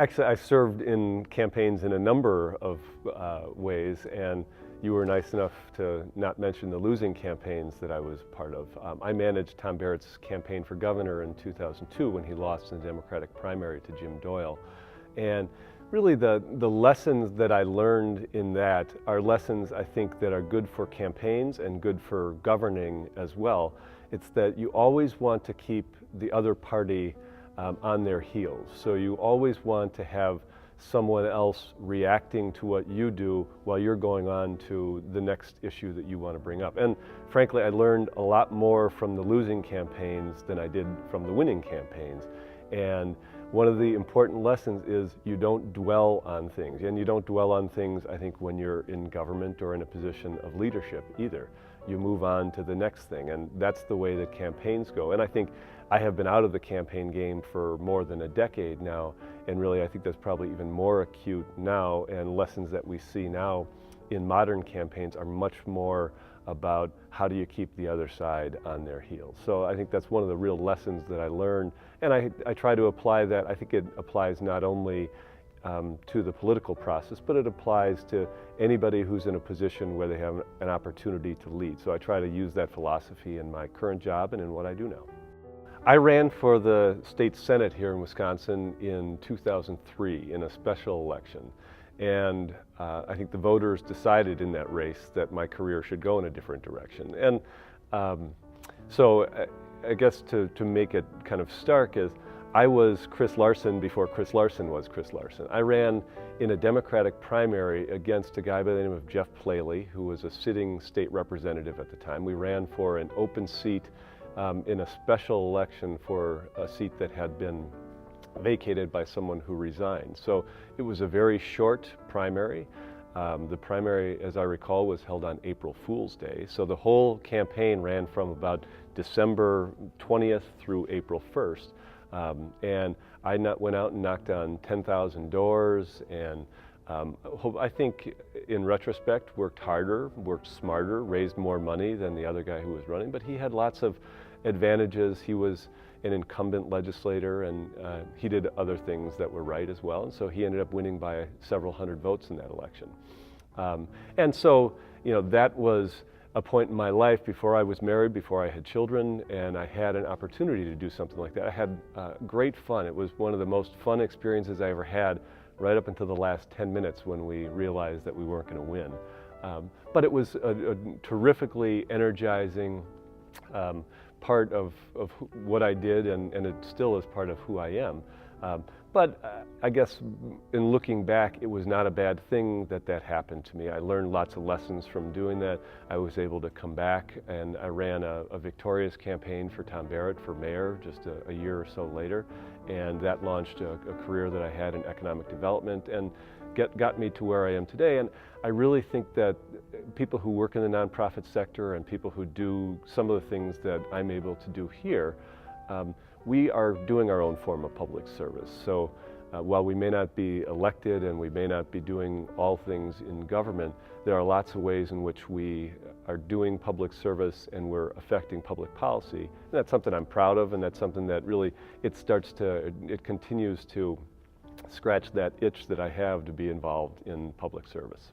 Actually, I served in campaigns in a number of ways, and you were nice enough to not mention the losing campaigns that I was part of. I managed Tom Barrett's campaign for governor in 2002 when he lost in the Democratic primary to Jim Doyle. And really the lessons that I learned in that are lessons I think that are good for campaigns and good for governing as well. It's that you always want to keep the other party on their heels. So you always want to have someone else reacting to what you do while you're going on to the next issue that you want to bring up. And frankly, I learned a lot more from the losing campaigns than I did from the winning campaigns. And one of the important lessons is you don't dwell on things. And you don't dwell on things, I think, when you're in government or in a position of leadership either. You move on to the next thing, and that's the way that campaigns go. And I think I have been out of the campaign game for more than a decade now, and really I think that's probably even more acute now, and lessons that we see now in modern campaigns are much more about how do you keep the other side on their heels. So I think that's one of the real lessons that I learned, and I try to apply that. I think it applies not only to the political process, but it applies to anybody who's in a position where they have an opportunity to lead. So I try to use that philosophy in my current job and in what I do now. I ran for the state senate here in Wisconsin in 2003 in a special election. And I think the voters decided in that race that my career should go in a different direction. And so I guess to make it kind of stark is I was Chris Larson before Chris Larson was Chris Larson. I ran in a Democratic primary against a guy by the name of Jeff Plaley, who was a sitting state representative at the time. We ran for an open seat in a special election for a seat that had been vacated by someone who resigned. So it was a very short primary. The primary, as I recall, was held on April Fool's Day. So the whole campaign ran from about December 20th through April 1st. And I went out and knocked on 10,000 doors, and I think in retrospect worked harder, worked smarter, raised more money than the other guy who was running, but he had lots of advantages. He was an incumbent legislator, and he did other things that were right as well, and so he ended up winning by several hundred votes in that election. And so, you know, that was a point in my life before I was married, before I had children, and I had an opportunity to do something like that. I had great fun. It was one of the most fun experiences I ever had, right up until the last 10 minutes when we realized that we weren't going to win. But it was a terrifically energizing part of what I did, and it still is part of who I am. But I guess in looking back, it was not a bad thing that that happened to me. I learned lots of lessons from doing that. I was able to come back, and I ran a victorious campaign for Tom Barrett for mayor just a year or so later, and that launched a career that I had in economic development and got me to where I am today. And I really think that people who work in the nonprofit sector and people who do some of the things that I'm able to do here, we are doing our own form of public service. So while we may not be elected and we may not be doing all things in government, there are lots of ways in which we are doing public service and we're affecting public policy. And that's something I'm proud of, and that's something that really it continues to scratch that itch that I have to be involved in public service.